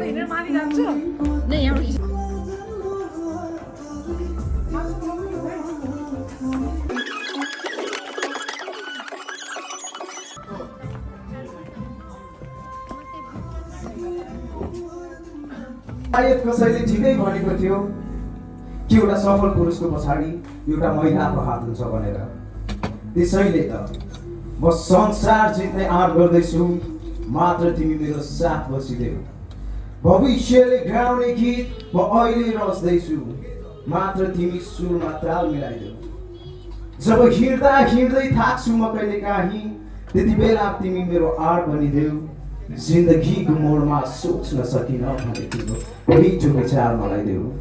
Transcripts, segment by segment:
हिँडेर माथि जान्छु नै यहाँ सायद कसैले ठिकै भनेको थियो कि एउटा सफल पुरुषको पछाडि एउटा महिलाको हात हुन्छ भनेर। त्यसैले त म संसार जित्ने आँट गर्दैछु, मात्र तिमी मेरो साथ बसिदेऊ। भविष्यले गाउने गीत म अहिले रच्दैछु, मात्र तिमी सुरमा ताल मिलाइदेऊ। जब हिँड्दा हिँड्दै थाक्छु म कहिले काहीँ, त्यति बेला तिमी मेरो आँट बनिदेऊ। जिन्दगीको मोडमा सोच्न सकिन भने तिम्रो मिठो विचार मलाई देऊ।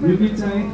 यो गीत चाहिँ